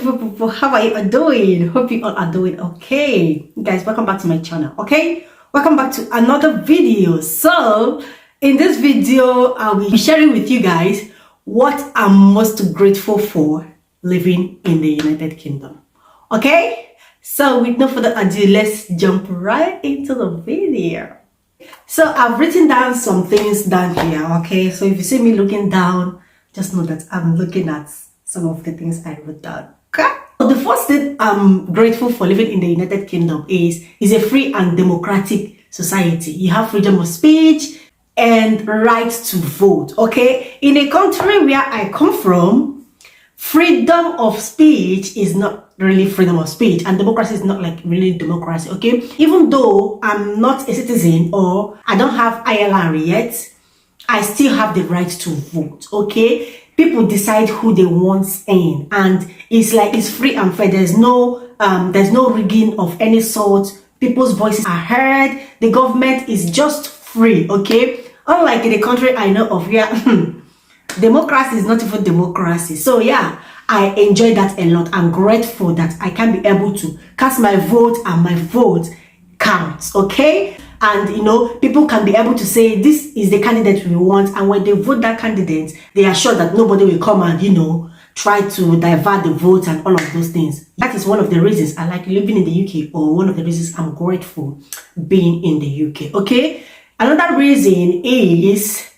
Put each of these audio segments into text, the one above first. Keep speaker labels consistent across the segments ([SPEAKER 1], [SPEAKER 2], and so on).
[SPEAKER 1] people, how are you all doing? Hope you all are doing okay. Guys, welcome back to my channel. Okay, welcome back to another video. So in this video I'll be sharing with you guys what I'm most grateful for living in the United Kingdom. Okay, so with no further ado, let's jump right into the video. So I've written down some things down here. Okay, so if you see me looking down, just know that I'm looking at some of the things I wrote down. Okay, so the first thing I'm grateful for living in the United Kingdom is a free and democratic society. You have freedom of speech and right to vote. Okay, in a country where I come from, freedom of speech is not really freedom of speech, and democracy is not like really democracy. Okay, even though I'm not a citizen or I don't have ILR yet, I still have the right to vote. Okay, people decide who they want in, and it's free and fair. There's no rigging of any sort. People's voices are heard. The government is just free. Okay, unlike in the country I know of where democracy is not even democracy. So yeah, I enjoy that a lot. I'm grateful that I can be able to cast my vote and my vote counts. Okay, and you know, people can be able to say this is the candidate we want, and when they vote that candidate, they are sure that nobody will come and, you know, try to divert the vote and all of those things. That is one of the reasons I like living in the UK, or one of the reasons I'm grateful being in the UK. Okay, another reason is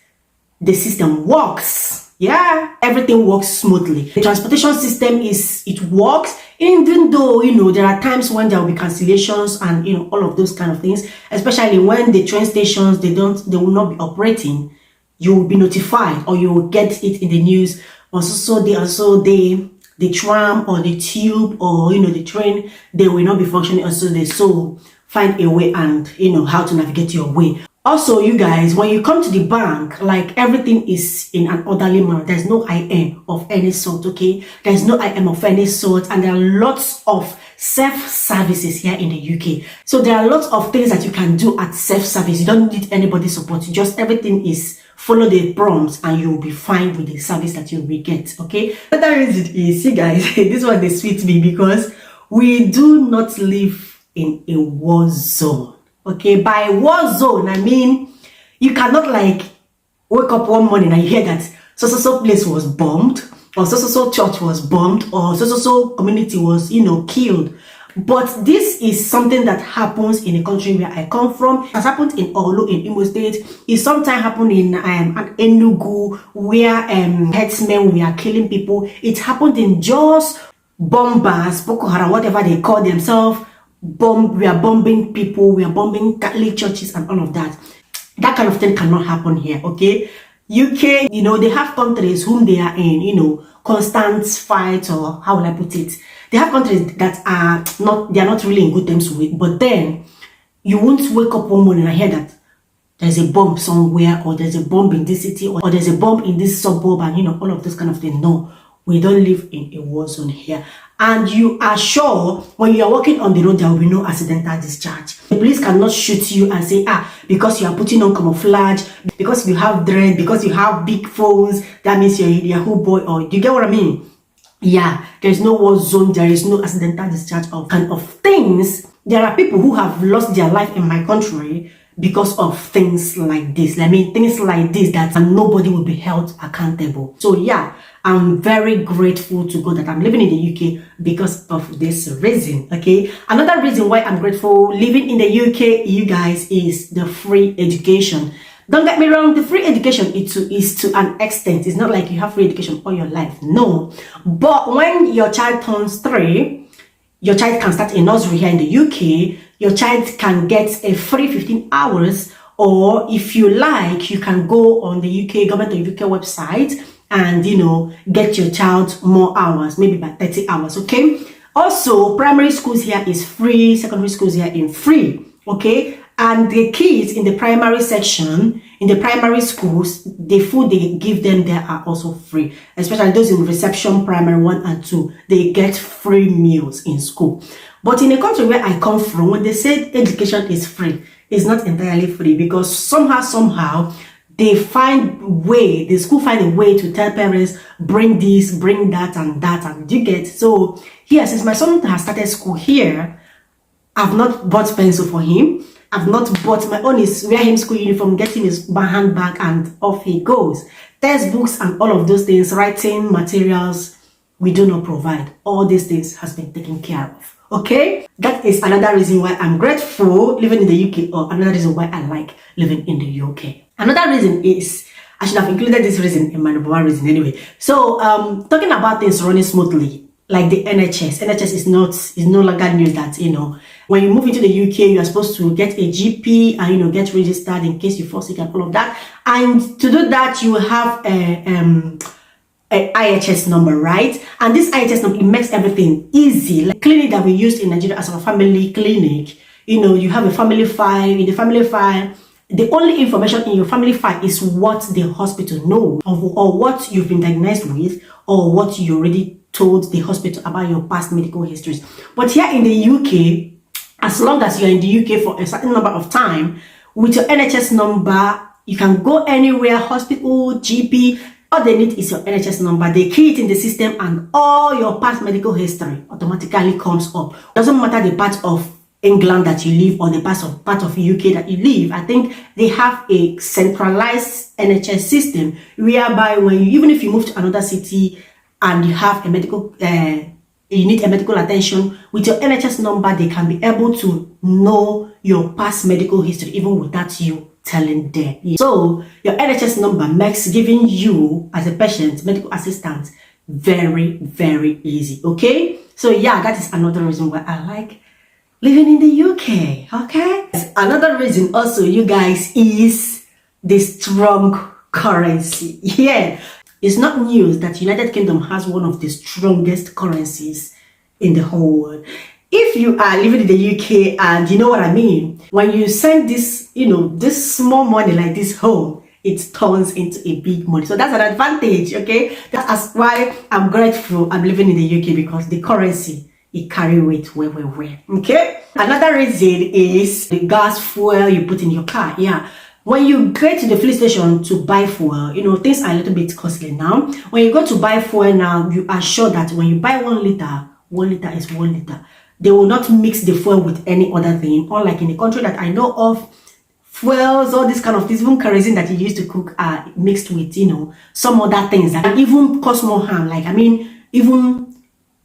[SPEAKER 1] the system works. Yeah, everything works smoothly. The transportation system works, even though, you know, there are times when there will be cancellations and, you know, all of those kind of things, especially when the train stations they will not be operating. You will be notified, or you will get it in the news. Also the tram or the tube, or, you know, the train, they will not be functioning. Also they so find a way, and, you know, how to navigate your way. Also, you guys, when you come to the bank, like, everything is in an orderly manner. There's no IM of any sort. Okay, there's no IM of any sort, and there are lots of self-services here in the UK. So there are lots of things that you can do at self-service. You don't need anybody's support. Just everything is follow the prompts, and you'll be fine with the service that you will get. Okay, another reason is, see guys, this one they sweet me, because we do not live in a war zone. Okay, by war zone I mean you cannot like wake up one morning and you hear that so place was bombed, or so church was bombed, or so community was, you know, killed. But this is something that happens in the country where I come from. It has happened in Olu in Imo State. It sometimes happened in Enugu, where herdsmen were killing people. It happened in Jos, bombers, Boko Haram, whatever they call themselves. We are bombing people, we are bombing Catholic churches and all of that. That kind of thing cannot happen here. Okay, UK, you know, they have countries whom they are in, you know, constant fight, or how will I put it, they have countries that are not really in good terms with. But then you won't wake up one morning and hear that there's a bomb somewhere, or there's a bomb in this city, or there's a bomb in this suburb, and, you know, all of those kind of things. No, we don't live in a war zone here. And you are sure when you are walking on the road there will be no accidental discharge. The police cannot shoot you and say, because you are putting on camouflage, because you have dread, because you have big phones, that means you're a Yahoo boy. Or do you get what I mean? Yeah, there's no war zone, there is no accidental discharge of kind of things. There are people who have lost their life in my country because of things like this. I mean, things like this, that nobody will be held accountable. So yeah, I'm very grateful to God that I'm living in the UK because of this reason. Okay, another reason why I'm grateful living in the UK, you guys, is the free education. Don't get me wrong, the free education is to an extent. It's not like you have free education all your life, no. But when your child turns 3, your child can start a nursery here in the UK. Your child can get a free 15 hours, or if you like, you can go on the UK government or UK website and, you know, get your child more hours, maybe by 30 hours. Okay, also primary schools here is free, secondary schools here is free. Okay, and the kids in the primary section, in the primary schools, the food they give them there are also free, especially those in reception primary 1 and 2. They get free meals in school. But in a country where I come from, when they say education is free, it's not entirely free, because somehow the school find a way to tell parents, bring this, bring that, and you get. So here, since my son has started school here, I've not bought pencil for him. I've not bought, my own is wear him school uniform, get him his handbag, and off he goes. Textbooks and all of those things, writing materials, we do not provide. All these things has been taken care of. Okay, that is another reason why I'm grateful living in the UK, or another reason why I like living in the UK. Another reason is, I should have included this reason in my number one reason anyway. So talking about things running smoothly, like the NHS is no longer news that, you know, when you move into the UK, you are supposed to get a GP and, you know, get registered in case you fall sick and all of that. And to do that, you have a IHS number, right? And this IHS number, it makes everything easy. Like clinic that we used in Nigeria as our family clinic, you know, you have a family file. In the family file, the only information in your family file is what the hospital knows, or what you've been diagnosed with, or what you already told the hospital about your past medical histories. But here in the UK, as long as you're in the UK for a certain number of time, with your NHS number, you can go anywhere, hospital, GP. All they need is your NHS number. They key it in the system, and all your past medical history automatically comes up. Doesn't matter the part of England that you live or the part of UK that you live. I think they have a centralized NHS system whereby even if you move to another city and you have a medical you need a medical attention, with your NHS number, they can be able to know your past medical history even without you telling them. So your NHS number makes giving you as a patient medical assistance very, very easy. Okay, so yeah, that is another reason why I like living in the UK. Okay, another reason also, you guys, is the strong currency. Yeah, it's not news that United Kingdom has one of the strongest currencies in the whole world. If you are living in the UK, and you know what I mean, when you send this, you know, this small money like this home, it turns into a big money. So that's an advantage. Okay, that's why I'm grateful I'm living in the UK, because the currency, it carry weight well. Okay, another reason is the gas fuel you put in your car. Yeah, when you get to the filling station to buy fuel, you know, things are a little bit costly now. When you go to buy fuel now, you are sure that when you buy 1 liter, 1 liter is 1 liter. They will not mix the fuel with any other thing. Unlike in the country that I know of, fuels, all these kind of things, even kerosene that you use to cook, are mixed with, you know, some other things that even cause more harm. Like, I mean, even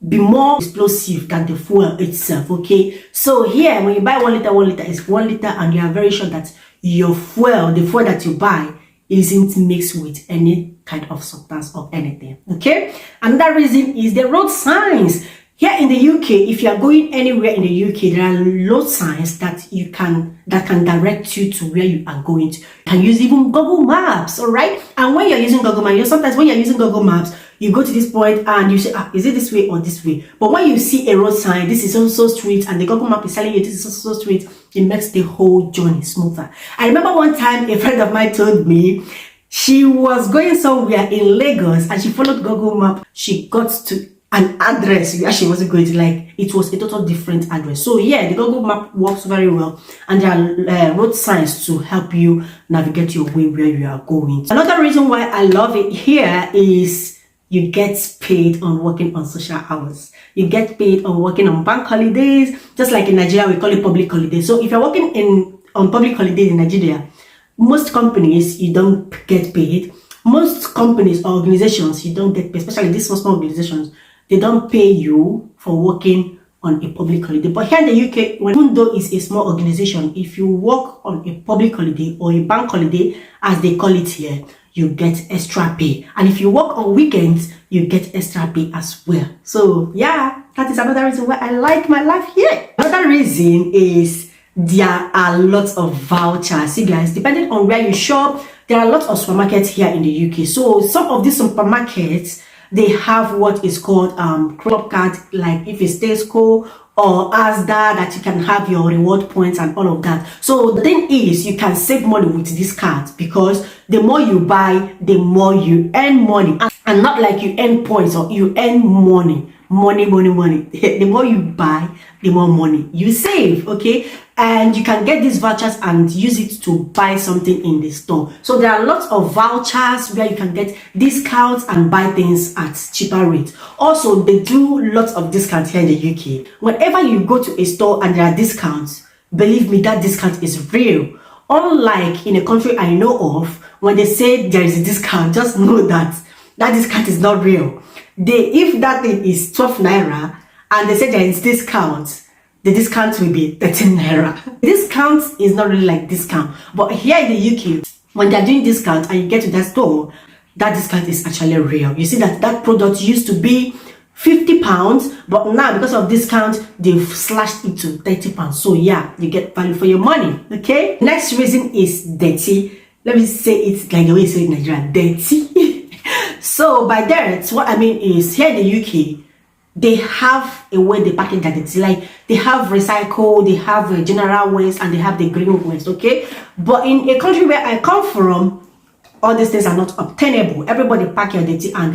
[SPEAKER 1] be more explosive than the fuel itself. Okay, so here when you buy 1 liter, 1 liter is 1 liter, and you are very sure that your fuel, the fuel that you buy, isn't mixed with any kind of substance or anything. Okay, another reason is the road signs. Here in the UK, if you are going anywhere in the UK, there are road signs that can direct you to where you are going to. You can use even Google Maps, all right? And when you're using Google Maps, sometimes when you're using Google Maps, you go to this point and you say, is it this way or this way? But when you see a road sign, this is also street, and the Google Map is telling you this is also street, it makes the whole journey smoother. I remember one time a friend of mine told me she was going somewhere in Lagos and she followed Google Map. She got to an address where she wasn't going to, like, it was a total different address. So yeah, the Google Map works very well, and there are road signs to help you navigate your way where you are going. Another reason why I love it here is you get paid on working on social hours. You get paid on working on bank holidays. Just like in Nigeria, we call it public holiday. So if you're working on public holidays in Nigeria, most companies, you don't get paid. Most companies or organizations, you don't get paid, especially these small organizations. They don't pay you for working on a public holiday. But here in the UK, even though it's a small organization, if you work on a public holiday or a bank holiday, as they call it here, you get extra pay. And if you work on weekends, you get extra pay as well. So yeah, that is another reason why I like my life here. Another reason is there are lots of vouchers. See guys, depending on where you shop, there are lots of supermarkets here in the UK. So some of these supermarkets, they have what is called club card, like if it's Tesco or Asda, that you can have your reward points and all of that. So the thing is, you can save money with this card, because the more you buy, the more you earn money, and not like you earn points or you earn money money. The more you buy, the more money you save. Okay, and you can get these vouchers and use it to buy something in the store. So there are lots of vouchers where you can get discounts and buy things at cheaper rates. Also, they do lots of discounts here in the UK. Whenever you go to a store and there are discounts, believe me, that discount is real. Unlike in a country I know of, when they say there is a discount, just know that that discount is not real. If that thing is 12 naira and they say there is discount, the discount will be 13 naira. Discount is not really like discount, but here in the UK, when they're doing discount and you get to that store, that discount is actually real. You see that that product used to be £50, but now because of discount, they've slashed it to £30. So yeah, you get value for your money. Okay. Next reason is dirty. Let me say it like the way you say it in Nigeria, dirty. So by that, what I mean is here in the UK, they have a way they package that it's like they have recycle, they have a general waste, and they have the green waste. Okay, but in a country where I come from, all these things are not obtainable. Everybody pack your dirty and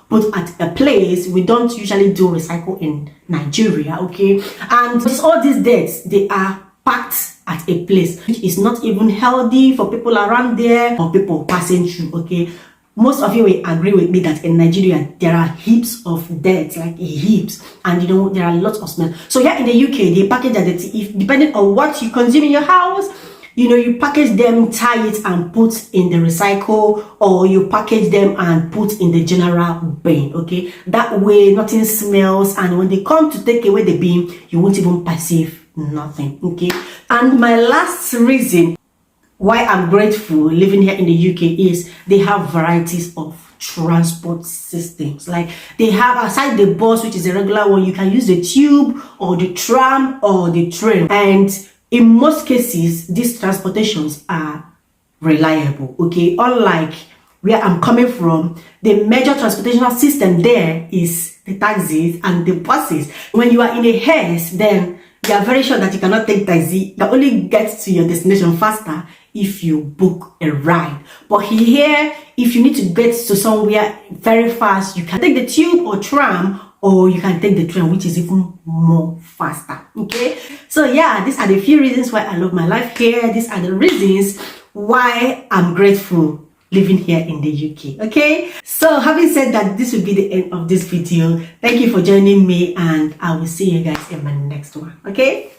[SPEAKER 1] put at a place. We don't usually do recycle in Nigeria. Okay, and all these dirts, they are packed at a place which is not even healthy for people around there or people passing through. Okay, most of you will agree with me that in Nigeria there are heaps of dirt, like heaps, and there are lots of smell. So here in the UK, they package that dirty. If depending on what you consume in your house, you package them, tie it and put in the recycle, or you package them and put in the general bin. Okay, that way nothing smells, and when they come to take away the bin, you won't even perceive nothing. Okay, and my last reason why I'm grateful living here in the UK is they have varieties of transport systems. Like they have, aside the bus, which is a regular one, you can use the tube or the tram or the train, and in most cases these transportations are reliable. Okay, unlike where I'm coming from, the major transportation system there is the taxis and the buses. When you are in a haste, then you are very sure that you cannot take taxi. You only get to your destination faster if you book a ride. But here, if you need to get to somewhere very fast, you can take the tube or tram, or you can take the train, which is even more faster. Okay, so yeah, these are the few reasons why I love my life here. These are the reasons why I'm grateful living here in the UK. Okay, so having said that, this will be the end of this video. Thank you for joining me, and I will see you guys in my next one. Okay.